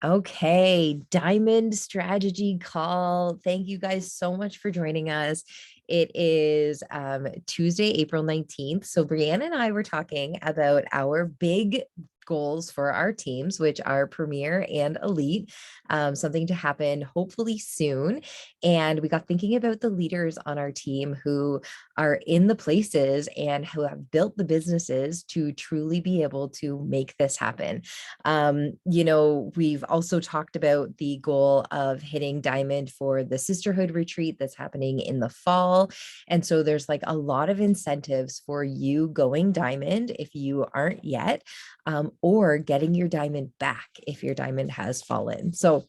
Okay, Diamond Strategy Call. Thank you guys so much for joining us. It is Tuesday, April 19th. So, Brianne and I were talking about our big goals for our teams, which are Premier and Elite, something to happen hopefully soon. And we got thinking about the leaders on our team who are in the places and who have built the businesses to truly be able to make this happen. We've also talked about the goal of hitting diamond for the sisterhood retreat that's happening in the fall. And so there's like a lot of incentives for you going diamond if you aren't yet, or getting your diamond back if your diamond has fallen. So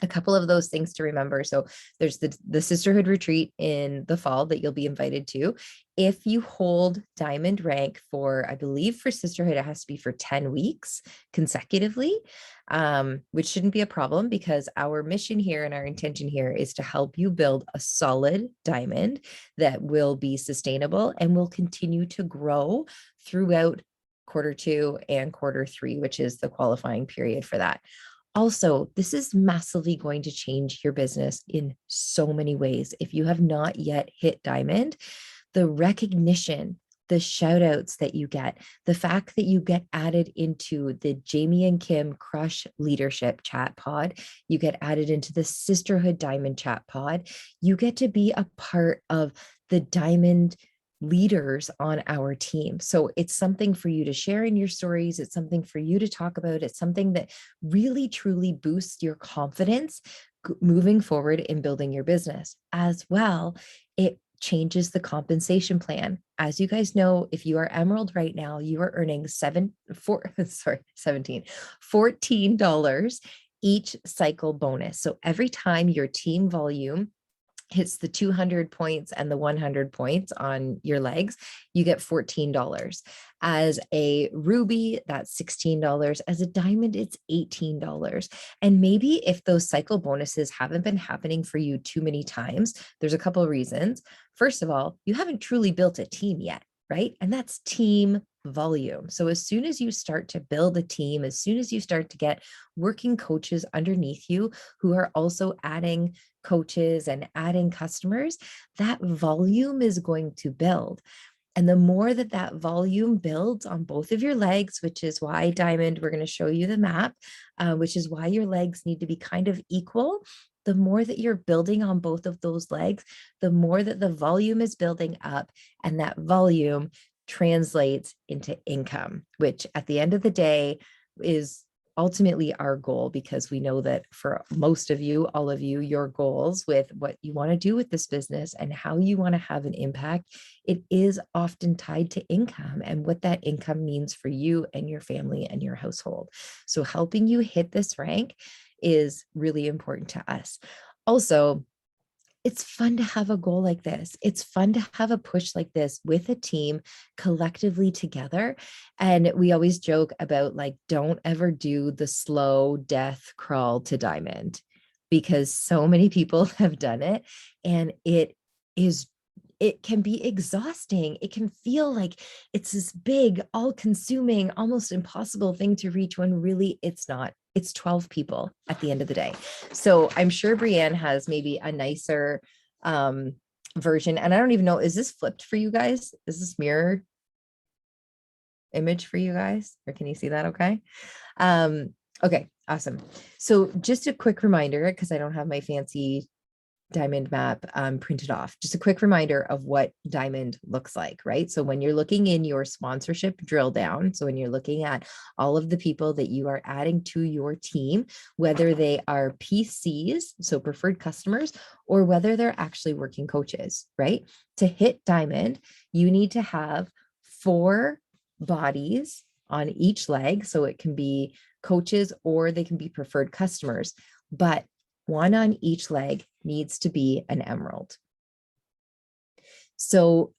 a couple of those things to remember. So there's the sisterhood retreat in the fall that you'll be invited to. If you hold diamond rank for, I believe for sisterhood, it has to be for 10 weeks consecutively, which shouldn't be a problem because our mission here and our intention here is to help you build a solid diamond that will be sustainable and will continue to grow throughout Q2 and Q3, which is the qualifying period for that. Also, this is massively going to change your business in so many ways. If you have not yet hit diamond, the recognition, the shout outs that you get, the fact that you get added into the Jamie and Kim Crush Leadership Chat Pod, you get added into the Sisterhood Diamond Chat Pod, you get to be a part of the Diamond leaders on our team. So it's something for you to share in your stories. It's something for you to talk about. It's something that really truly boosts your confidence moving forward in building your business. As well, it changes the compensation plan. As you guys know, if you are Emerald right now, you are earning $14 each cycle bonus. So every time your team volume hits the 200 points and the 100 points on your legs, you get $14. As a ruby, that's $16. As a diamond, it's $18. And maybe if those cycle bonuses haven't been happening for you too many times, there's a couple of reasons. First of all, you haven't truly built a team yet, right? And that's team volume. So as soon as you start to build a team, as soon as you start to get working coaches underneath you who are also adding coaches and adding customers, that volume is going to build. And the more that that volume builds on both of your legs, which is why diamond, we're going to show you the map, which is why your legs need to be kind of equal. The more that you're building on both of those legs, the more that the volume is building up, and that volume translates into income, which at the end of the day is ultimately our goal, because we know that for most of you, all of you, your goals with what you want to do with this business and how you want to have an impact, it is often tied to income and what that income means for you and your family and your household. So helping you hit this rank is really important to us. Also, it's fun to have a goal like this. It's fun to have a push like this with a team collectively together. And we always joke about like, don't ever do the slow death crawl to diamond, because so many people have done it and it can be exhausting. It can feel like it's this big, all consuming, almost impossible thing to reach when really it's not. It's 12 people at the end of the day. So I'm sure Brianne has maybe a nicer version. And I don't even know, is this flipped for you guys? Is this mirror image for you guys? Or can you see that okay? Okay, awesome. So just a quick reminder, because I don't have my fancy diamond map printed off. Just a quick reminder of what diamond looks like, right? So when you're looking in your sponsorship drill down, so when you're looking at all of the people that you are adding to your team, whether they are PCs, so preferred customers, or whether they're actually working coaches, right? To hit diamond, you need to have 4 bodies on each leg. So it can be coaches or they can be preferred customers, but 1 on each leg needs to be an emerald. So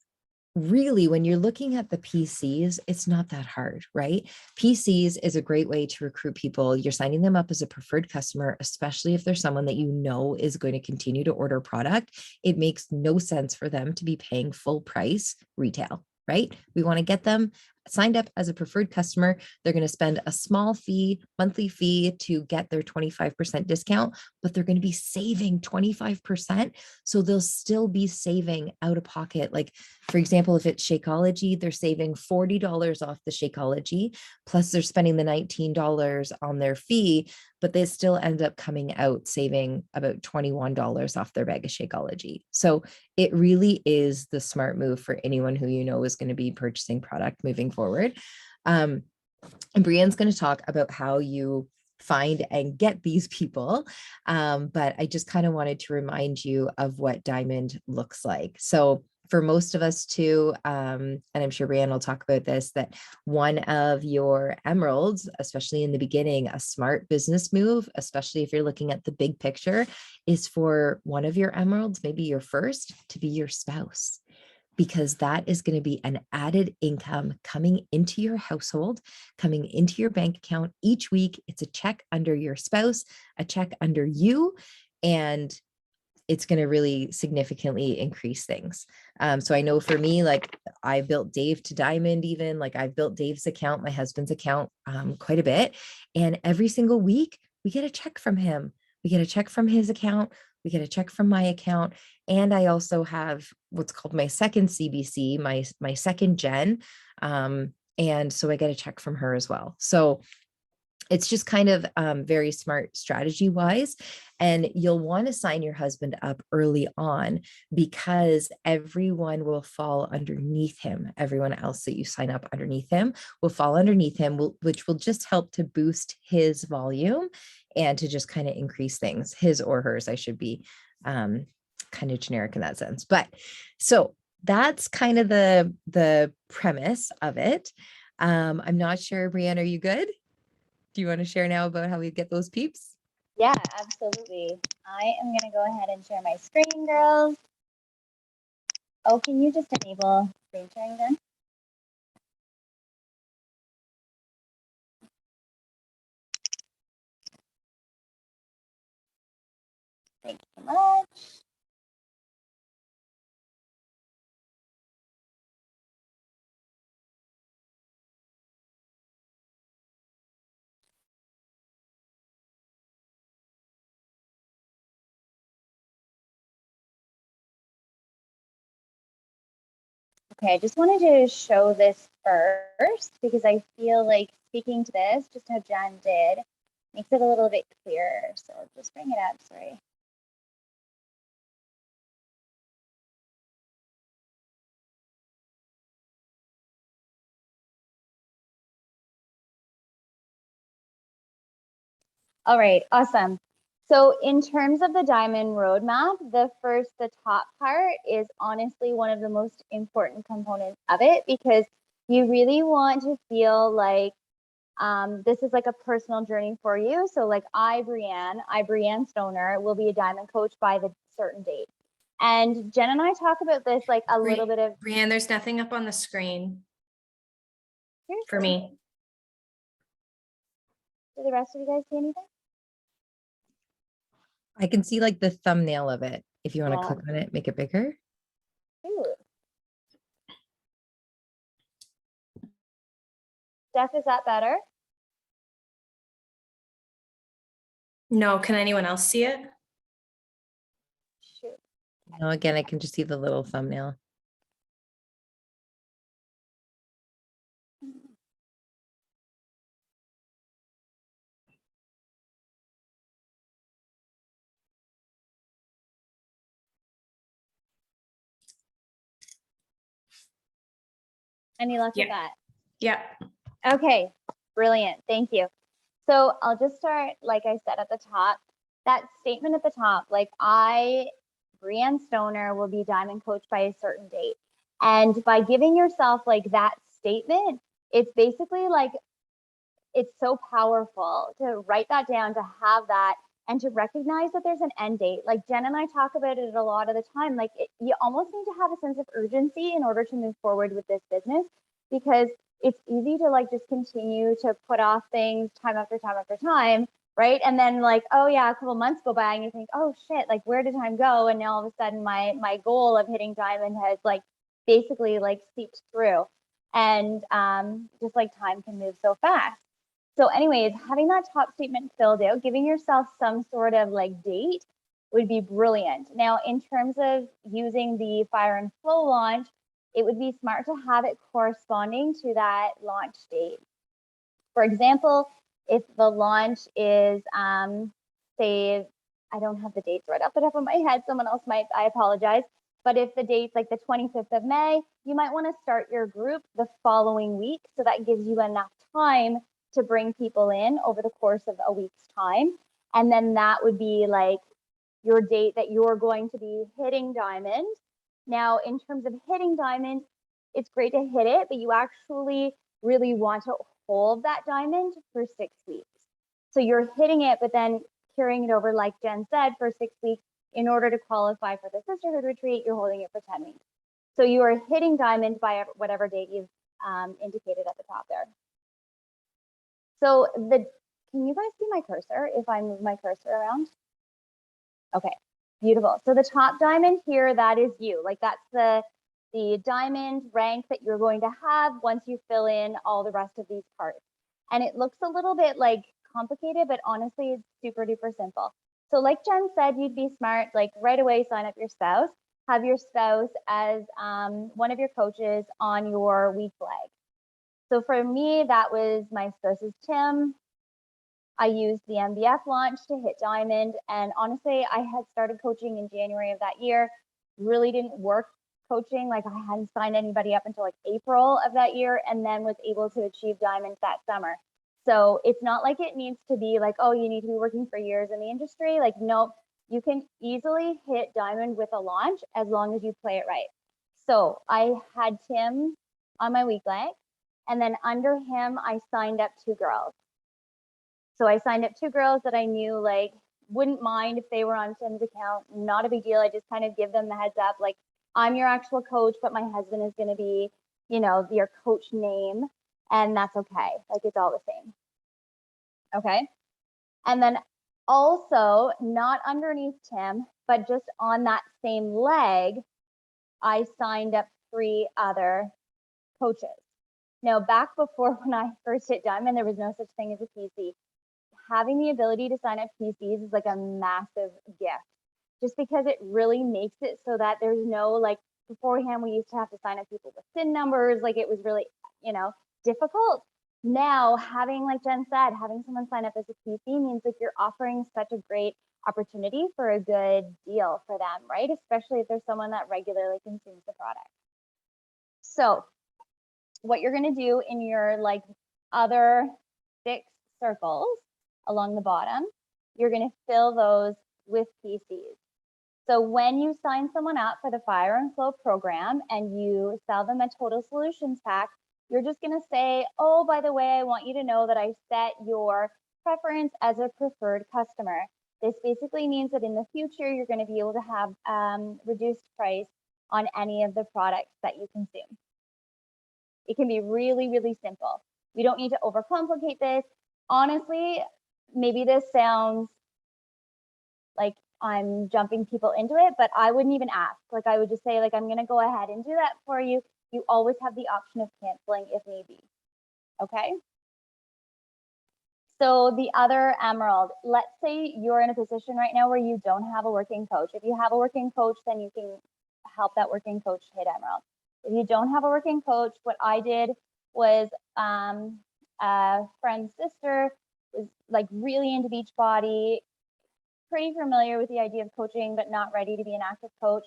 really, when you're looking at the PCs, it's not that hard, right? PCs is a great way to recruit people. You're signing them up as a preferred customer, especially if there's someone that you know is going to continue to order product. It makes no sense for them to be paying full price retail, right? We want to get them signed up as a preferred customer, they're going to spend a small fee, monthly fee to get their 25% discount, but they're going to be saving 25%. So they'll still be saving out of pocket. Like, for example, if it's Shakeology, they're saving $40 off the Shakeology, plus they're spending the $19 on their fee, but they still end up coming out saving about $21 off their bag of Shakeology. So it really is the smart move for anyone who you know is going to be purchasing product moving forward. And Brianne's going to talk about how you find and get these people. But I just kind of wanted to remind you of what Diamond looks like. So for most of us too, and I'm sure Brianne will talk about this, that one of your emeralds, especially in the beginning, a smart business move, especially if you're looking at the big picture, is for one of your emeralds, maybe your first, to be your spouse, because that is going to be an added income coming into your household, coming into your bank account each week. It's a check under your spouse, a check under you, and it's going to really significantly increase things. So I know for me, like I built Dave to Diamond, even like I've built Dave's account, my husband's account, quite a bit. And every single week we get a check from him. We get a check from his account. We get a check from my account. And I also have what's called my second CBC, my second gen. And so I get a check from her as well. So it's just kind of very smart strategy wise. And you'll want to sign your husband up early on because everyone will fall underneath him. Everyone else that you sign up underneath him will fall underneath him, which will just help to boost his volume and to just kind of increase things, his or hers. I should be kind of generic in that sense. But so that's kind of the premise of it. I'm not sure, Brianne, are you good? Do you want to share now about how we get those peeps? Yeah, absolutely. I am going to go ahead and share my screen, girls. Oh, can you just enable screen sharing then? Thank you so much. Okay, I just wanted to show this first because I feel like speaking to this, just how Jen did, makes it a little bit clearer. So I'll just bring it up, sorry. All right, awesome. So in terms of the diamond roadmap, the top part is honestly one of the most important components of it because you really want to feel like this is like a personal journey for you. So like Brianne Stoner will be a diamond coach by the certain date. And Jen and I talk about this like a little bit of. Brianne, there's nothing up on the screen for me. Do the rest of you guys see anything? I can see like the thumbnail of it. If you want to click on it, make it bigger. Ooh. Steph, is that better? No, can anyone else see it? Shoot. No, again, I can just see the little thumbnail. Any luck with that? Yeah. Okay, brilliant. Thank you. So I'll just start, like I said at the top, that statement at the top, like Brianne Stoner, will be diamond coach by a certain date. And by giving yourself like that statement, it's basically like, it's so powerful to write that down, to have that, and to recognize that there's an end date. Like Jen and I talk about it a lot of the time. Like you almost need to have a sense of urgency in order to move forward with this business, because it's easy to like just continue to put off things time after time after time, right? And then like, oh yeah, a couple months go by and you think, oh shit, like where did time go? And now all of a sudden my goal of hitting diamond has like basically like seeped through. And just like time can move so fast. So anyways, having that top statement filled out, giving yourself some sort of like date would be brilliant. Now, in terms of using the Fire and Flow launch, it would be smart to have it corresponding to that launch date. For example, if the launch is, say, I don't have the dates right off the top of my head, someone else might, I apologize. But if the date's like the 25th of May, you might want to start your group the following week. So that gives you enough time to bring people in over the course of a week's time. And then that would be like your date that you're going to be hitting diamond. Now, in terms of hitting diamond, it's great to hit it, but you actually really want to hold that diamond for 6 weeks. So you're hitting it, but then carrying it over, like Jen said, for 6 weeks. In order to qualify for the sisterhood retreat, you're holding it for 10 weeks. So you are hitting diamond by whatever date you've indicated at the top there. So can you guys see my cursor if I move my cursor around? Okay, beautiful. So the top diamond here, that is you. Like that's the diamond rank that you're going to have once you fill in all the rest of these parts. And it looks a little bit like complicated, but honestly, it's super duper simple. So like Jen said, you'd be smart, like right away, sign up your spouse, have your spouse as one of your coaches on your week leg. So for me, that was my spouse's Tim. I used the MBF launch to hit diamond. And honestly, I had started coaching in January of that year, really didn't work coaching. Like I hadn't signed anybody up until like April of that year, and then was able to achieve diamonds that summer. So it's not like it needs to be like, oh, you need to be working for years in the industry. Like, nope, you can easily hit diamond with a launch as long as you play it right. So I had Tim on my week leg, and then under him, I signed up 2 girls. So I signed up 2 girls that I knew like wouldn't mind if they were on Tim's account. Not a big deal. I just kind of give them the heads up, like I'm your actual coach, but my husband is going to be, you know, your coach name. And that's okay. Like it's all the same. Okay. And then also not underneath Tim, but just on that same leg, I signed up 3 other coaches. Now, back before when I first hit diamond, there was no such thing as a PC. Having the ability to sign up PCs is like a massive gift, just because it really makes it so that there's no like beforehand we used to have to sign up people with SIN numbers, like it was really, you know, difficult. Now having, like Jen said, having someone sign up as a PC means like you're offering such a great opportunity for a good deal for them, right? Especially if there's someone that regularly consumes the product. So what you're going to do in your like other 6 circles along the bottom, you're going to fill those with PCs. So when you sign someone up for the Fire and Flow program and you sell them a total solutions pack, you're just going to say, oh, by the way, I want you to know that I set your preference as a preferred customer. This basically means that in the future, you're going to be able to have reduced price on any of the products that you consume. It can be really, really simple. We don't need to overcomplicate this. Honestly, maybe this sounds like I'm jumping people into it, but I wouldn't even ask. Like I would just say, like, I'm going to go ahead and do that for you. You always have the option of canceling if need be. Okay. So the other emerald, let's say you're in a position right now where you don't have a working coach. If you have a working coach, then you can help that working coach hit emerald. If you don't have a working coach, what I did was a friend's sister was like really into Beachbody, pretty familiar with the idea of coaching, but not ready to be an active coach.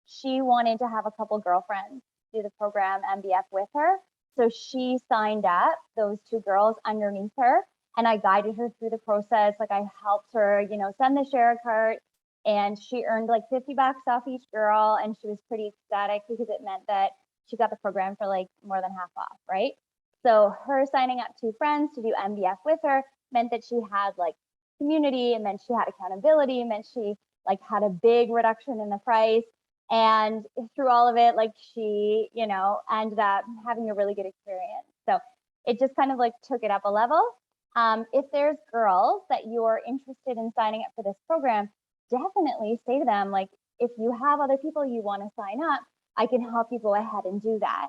She wanted to have a couple girlfriends do the program MBF with her. So she signed up those 2 girls underneath her, and I guided her through the process. Like I helped her, you know, send the share cart, and she earned like $50 off each girl. And she was pretty ecstatic because it meant that she got the program for like more than half off, right? So her signing up 2 friends to do MBF with her meant that she had like community, and then she had accountability, and then she like had a big reduction in the price. And through all of it, like she, you know, ended up having a really good experience. So it just kind of like took it up a level. If there's girls that you're interested in signing up for this program, definitely say to them, like, if you have other people you want to sign up, I can help you go ahead and do that.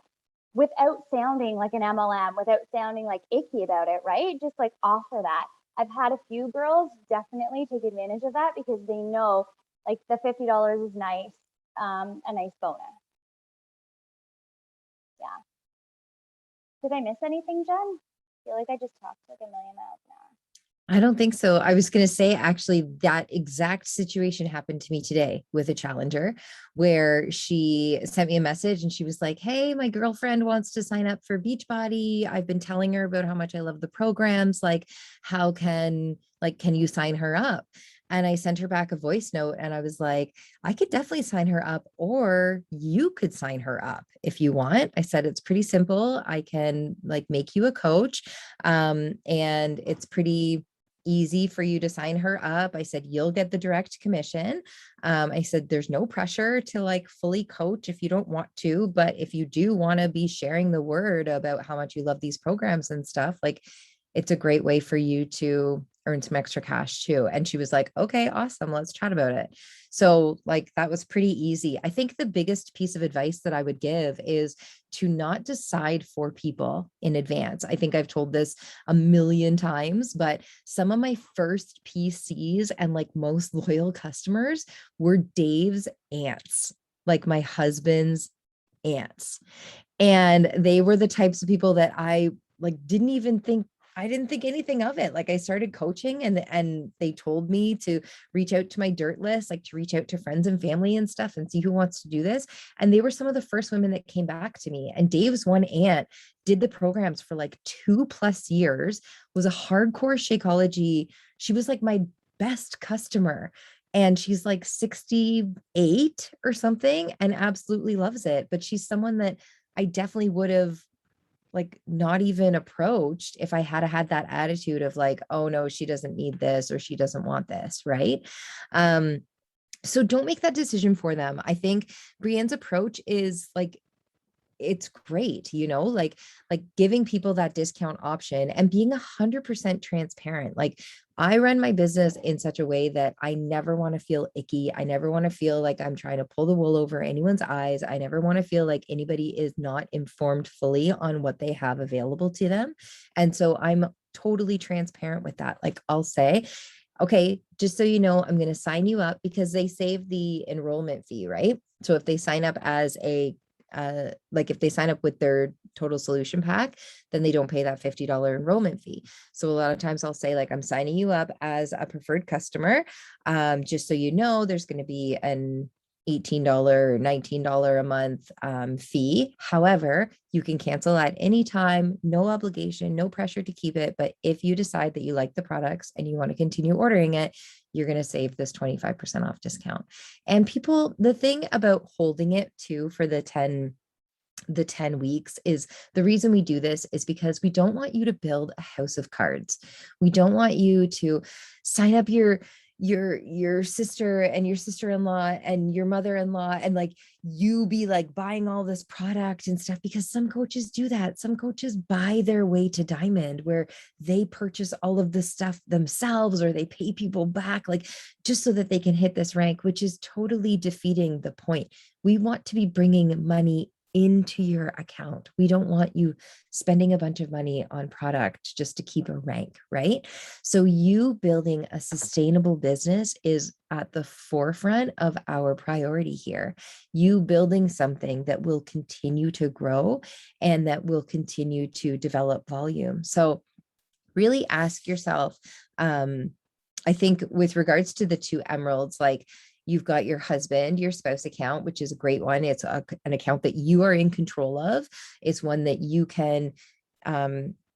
without sounding like an MLM, without sounding like icky about it, right? Just like offer that. I've had a few girls definitely take advantage of that because they know like the $50 is nice, a nice bonus. Yeah. Did I miss anything, Jen? I feel like I just talked like a million miles an hour. I don't think so. I was going to say, actually, that exact situation happened to me today with a challenger where she sent me a message and she was like, hey, my girlfriend wants to sign up for Beachbody. I've been telling her about how much I love the programs. Like, can you sign her up? And I sent her back a voice note and I was like, I could definitely sign her up, or you could sign her up if you want. I said, it's pretty simple. I can like make you a coach. And it's pretty easy for you to sign her up. I said, you'll get the direct commission. I said, there's no pressure to like fully coach if you don't want to, but if you do want to be sharing the word about how much you love these programs and stuff, like it's a great way for you to earn some extra cash too. And she was like, okay, awesome. Let's chat about it. So like, that was pretty easy. I think the biggest piece of advice that I would give is to not decide for people in advance. I think I've told this a million times, but some of my first PCs and like most loyal customers were Dave's aunts, like my husband's aunts. And they were the types of people that I like I didn't think anything of it. Like I started coaching and they told me to reach out to my dirt list, like to reach out to friends and family and stuff and see who wants to do this. And they were some of the first women that came back to me. And Dave's one aunt did the programs for like 2+ years, was a hardcore Shakeology. She was like my best customer. And she's like 68 or something and absolutely loves it. But she's someone that I definitely would have like not even approached if I had that attitude of like, oh no, she doesn't need this or she doesn't want this, right? So don't make that decision for them. I think Brienne's approach is like, it's great, like giving people that discount option and being 100% transparent. Like I run my business in such a way that I never want to feel icky. I never want to feel like I'm trying to pull the wool over anyone's eyes. I never want to feel like anybody is not informed fully on what they have available to them. And so I'm totally transparent with that. Like I'll say, okay, just so you know, I'm going to sign you up because they save the enrollment fee, right? So if they sign up as like if they sign up with their total solution pack, then they don't pay that $50 enrollment fee. So a lot of times I'll say like, I'm signing you up as a preferred customer. Just so you know, there's going to be an $18 or $19 a month fee. However, you can cancel at any time, no obligation, no pressure to keep it. But if you decide that you like the products and you want to continue ordering it, you're going to save this 25% off discount. And people, the thing about holding it too for the 10 weeks is the reason we do this is because we don't want you to build a house of cards. We don't want you to sign up your sister and your sister-in-law and your mother-in-law and like you be like buying all this product and stuff, because some coaches do that. Some coaches buy their way to diamond where they purchase all of this stuff themselves or they pay people back like just so that they can hit this rank, which is totally defeating the point. We want to be bringing money into your account. We don't want you spending a bunch of money on product just to keep a rank, right? So you building a sustainable business is at the forefront of our priority here. You building something that will continue to grow and that will continue to develop volume. So really ask yourself, I think with regards to the 2 emeralds, like you've got your husband, your spouse account, which is a great one. It's an account that you are in control of. It's one that you can,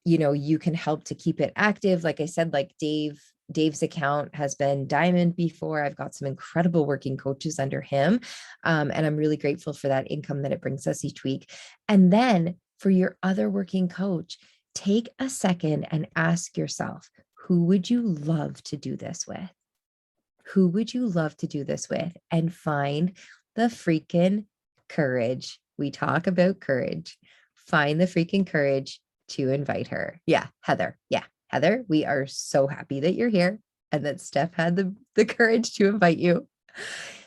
you can help to keep it active. Like I said, like Dave's account has been diamond before. I've got some incredible working coaches under him. And I'm really grateful for that income that it brings us each week. And then for your other working coach, take a second and ask yourself, who would you love to do this with? Who would you love to do this with? And find the freaking courage. We talk about courage. Find the freaking courage to invite her. Yeah, Heather. Yeah, Heather, we are so happy that you're here and that Steph had the courage to invite you.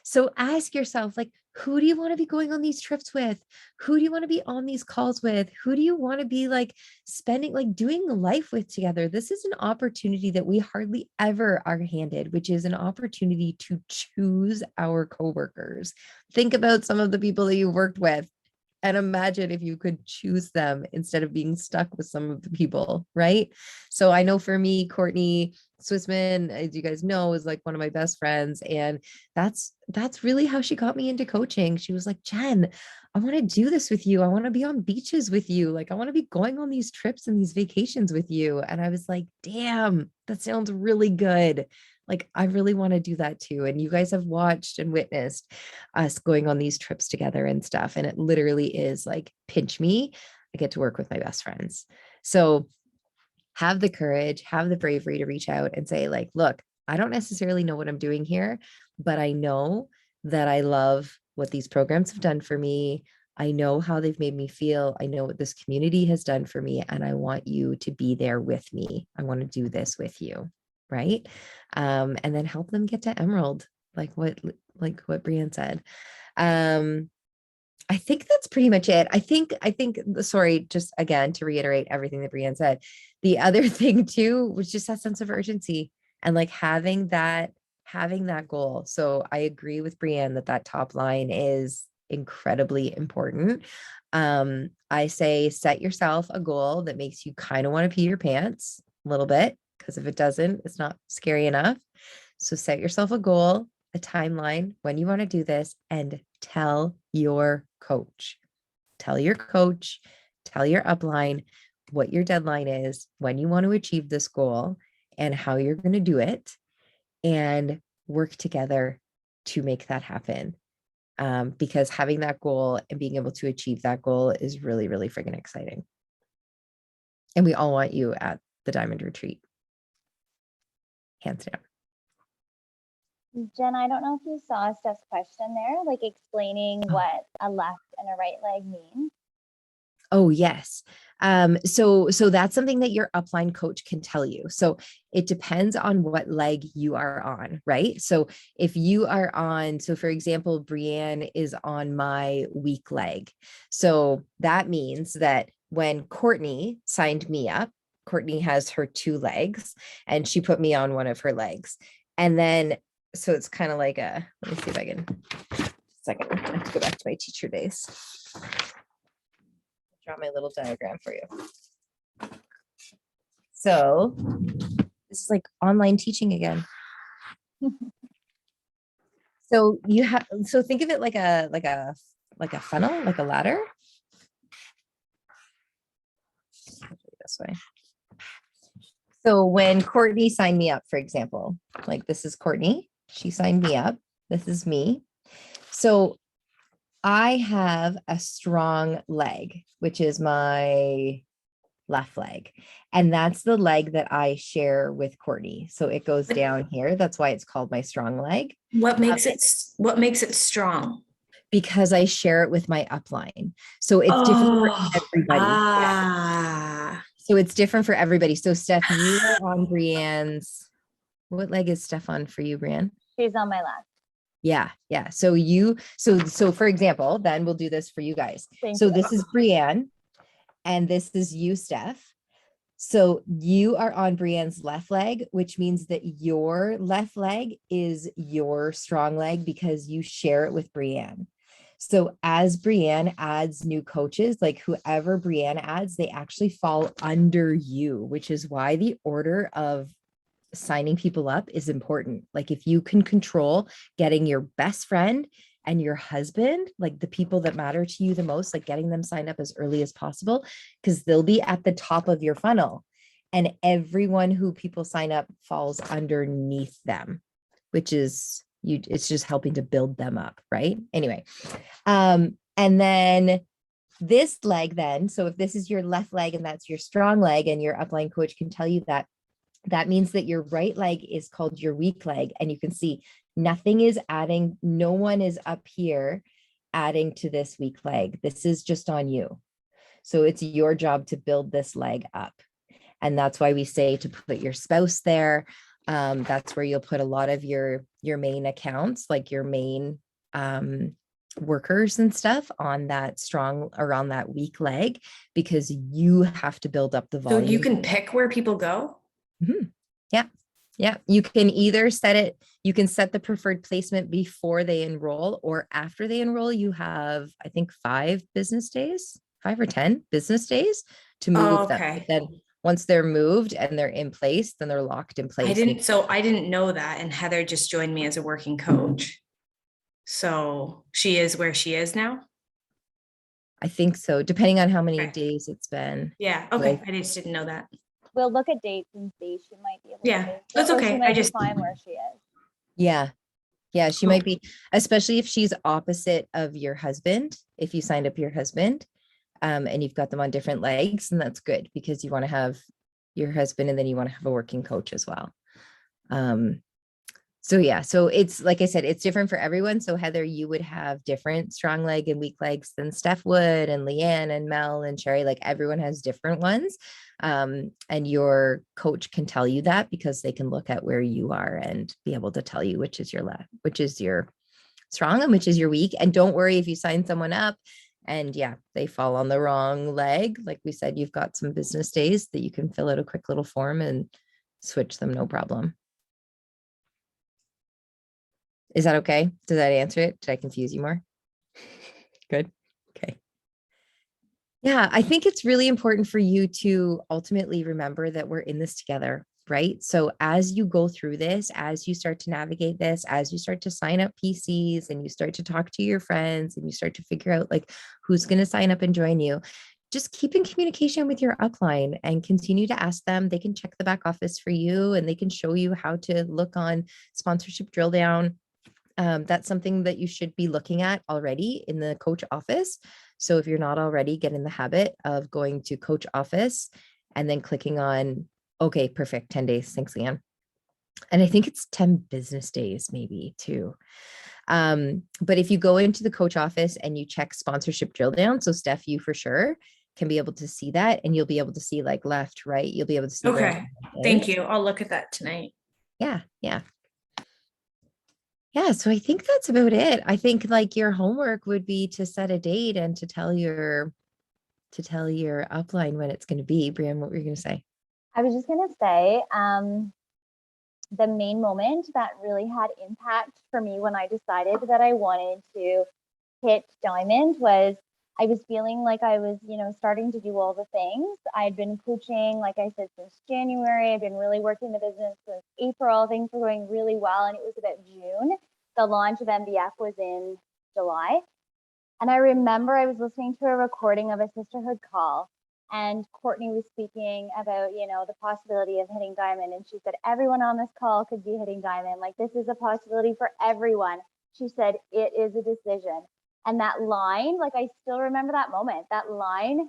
So ask yourself, like, who do you want to be going on these trips with? Who do you want to be on these calls with? Who do you want to be like spending, like doing life with together? This is an opportunity that we hardly ever are handed, which is an opportunity to choose our coworkers. Think about some of the people that you worked with and imagine if you could choose them instead of being stuck with some of the people, right? So I know for me, Courtney Swissman, as you guys know, is like one of my best friends. And that's really how she got me into coaching. She was like, Jen, I want to do this with you. I want to be on beaches with you. Like, I want to be going on these trips and these vacations with you. And I was like, damn, that sounds really good. Like, I really want to do that too. And you guys have watched and witnessed us going on these trips together and stuff. And it literally is like, pinch me, I get to work with my best friends. So have the courage, have the bravery to reach out and say, like, look, I don't necessarily know what I'm doing here, but I know that I love what these programs have done for me. I know how they've made me feel. I know what this community has done for me. And I want you to be there with me. I want to do this with you. Right. And then help them get to Emerald, like what Brianne said. I think that's pretty much it. I think, sorry, just again, to reiterate everything that Brianne said, the other thing too, was just that sense of urgency and like having that goal. So I agree with Brianne that top line is incredibly important. I say, set yourself a goal that makes you kind of want to pee your pants a little bit, because if it doesn't, it's not scary enough. So set yourself a goal, a timeline, when you want to do this, and tell your coach. Tell your coach, tell your upline what your deadline is, when you want to achieve this goal, and how you're going to do it, and work together to make that happen. Because having that goal and being able to achieve that goal is really, really friggin' exciting. And we all want you at the Diamond Retreat. Hands down. Jen, I don't know if you saw Steph's question there, like explaining what a left and a right leg mean. Oh, yes. So that's something that your upline coach can tell you. So it depends on what leg you are on, right? So if you are on, so for example, Brianne is on my weak leg. So that means that when Courtney signed me up, Courtney has her 2 legs and she put me on one of her legs. And then, so it's kind of like let me see if I can, second, I have to go back to my teacher days. Draw my little diagram for you. So this is like online teaching again. So you have, so think of it like a funnel, like a ladder. This way. So when Courtney signed me up, for example, like this is Courtney, she signed me up. This is me. So I have a strong leg, which is my left leg. And that's the leg that I share with Courtney. So it goes down here. That's why it's called my strong leg. What makes it strong? Because I share it with my upline. So it's different for everybody. Yeah. So it's different for everybody. So Steph, you are on Brianne's, what leg is Steph on for you, Brianne? She's on my left. Yeah. So for example, then we'll do this for you guys. Thank you. This is Brianne and this is you, Steph. So you are on Brianne's left leg, which means that your left leg is your strong leg because you share it with Brianne. So as Brianne adds new coaches, like whoever Brianne adds, they actually fall under you, which is why the order of signing people up is important. Like if you can control getting your best friend and your husband, like the people that matter to you the most, like getting them signed up as early as possible, because they'll be at the top of your funnel. And everyone who people sign up falls underneath them, which is it's just helping to build them up, right? Anyway, and then this leg then, so if this is your left leg and that's your strong leg, and your upline coach can tell you that means that your right leg is called your weak leg. And you can see nothing is adding, no one is up here adding to this weak leg. This is just on you. So it's your job to build this leg up. And that's why we say to put your spouse there. That's where you'll put a lot of your main accounts, like your main workers and stuff on that strong or on that weak leg, because you have to build up the So volume. you can pick where people go? Mhm. Yeah. Yeah. You can either set it, you can set the preferred placement before they enroll or after they enroll. You have, I think, 5 or 10 business days to Oh, move them. But okay. then once they're moved and they're in place, then they're locked in place. I didn't know that. And Heather just joined me as a working coach. So she is where she is now? I think so, depending on how many Okay. days it's been. Yeah, But okay. I just didn't know that. We'll look at dates and see. She might be able Yeah, to. that's Or she okay. might I just, be fine where she is. Yeah. Yeah. She Cool. might be, especially if she's opposite of your husband, if you signed up your husband, and you've got them on different legs, and that's good because you want to have your husband and then you want to have a working coach as well. So yeah, so it's like I said, it's different for everyone. So Heather, you would have different strong leg and weak legs than Steph would, and Leanne and Mel and Sherry. Like everyone has different ones. And your coach can tell you that because they can look at where you are and be able to tell you which is your left, which is your strong and which is your weak. And don't worry if you sign someone up and yeah, they fall on the wrong leg. Like we said, you've got some business days that you can fill out a quick little form and switch them, no problem. Is that okay? Does that answer it? Did I confuse you more? Good. Okay. Yeah, I think it's really important for you to ultimately remember that we're in this together, right? So as you go through this, as you start to navigate this, as you start to sign up PCs and you start to talk to your friends and you start to figure out like who's going to sign up and join you, just keep in communication with your upline and continue to ask them. They can check the back office for you and they can show you how to look on sponsorship drill down. That's something that you should be looking at already in the coach office. So if you're not already, get in the habit of going to coach office and then clicking on, okay, perfect, 10 days. Thanks, Leanne. And I think it's 10 business days, maybe too. But if you go into the coach office and you check sponsorship drill down, so Steph, you for sure can be able to see that and you'll be able to see like left, right. You'll be able to see. okay. Thank you. I'll look at that tonight. Yeah. Yeah. Yeah, so I think that's about it. I think like your homework would be to set a date and to tell your upline when it's going to be. Brianne, what were you going to say? I was just going to say, the main moment that really had impact for me when I decided that I wanted to hit diamond was I was feeling like I was, starting to do all the things. I'd been coaching, like I said, since January. I've been really working the business since April. Things were going really well. And it was about June. The launch of MBF was in July. And I remember I was listening to a recording of a sisterhood call. And Courtney was speaking about, the possibility of hitting diamond. And she said, everyone on this call could be hitting diamond. Like, this is a possibility for everyone. She said, it is a decision. And that line, like, I still remember that moment. That line,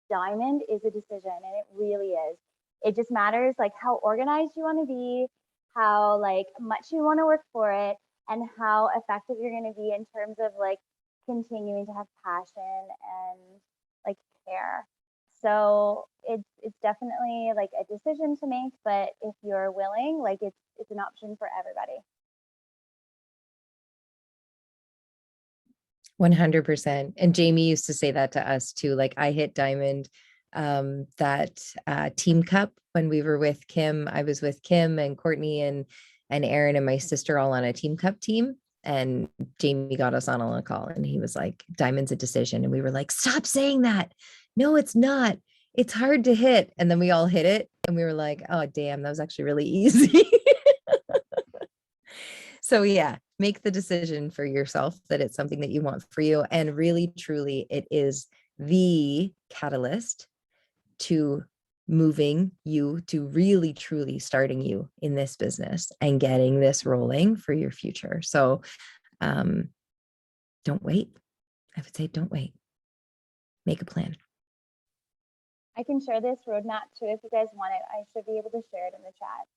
diamond is a decision. And it really is. It just matters, like, how organized you want to be, how, like, much you want to work for it, and how effective you're going to be in terms of, like, continuing to have passion and, like, care. So it's definitely like a decision to make, but if you're willing, like it's an option for everybody. 100%. And Jamie used to say that to us too. Like I hit diamond, that team cup when we were with Kim. I was with Kim and Courtney and Aaron and my sister all on a team cup team. And Jamie got us on a call and he was like, diamond's a decision. And we were like, stop saying that. No, it's not. It's hard to hit. And then we all hit it. And we were like, oh, damn, that was actually really easy. So yeah, make the decision for yourself that it's something that you want for you. And really, truly, it is the catalyst to moving you to really, truly starting you in this business and getting this rolling for your future. So don't wait. I would say don't wait. Make a plan. I can share this roadmap too if you guys want it. I should be able to share it in the chat.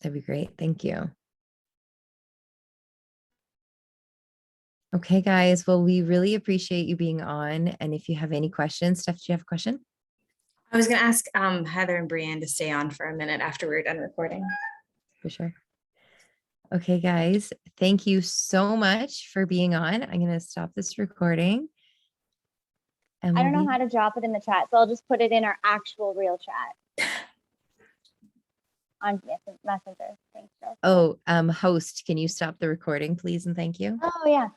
That'd be great. Thank you. Okay, guys. Well, we really appreciate you being on. And if you have any questions, Steph, do you have a question? I was going to ask Heather and Brianne to stay on for a minute after we're done recording. For sure. Okay, guys, thank you so much for being on. I'm going to stop this recording. And I don't we'll know be- how to drop it in the chat, so I'll just put it in our actual real chat on Messenger. Thanks, Joe. Oh, host, can you stop the recording, please? And thank you. Oh, yeah.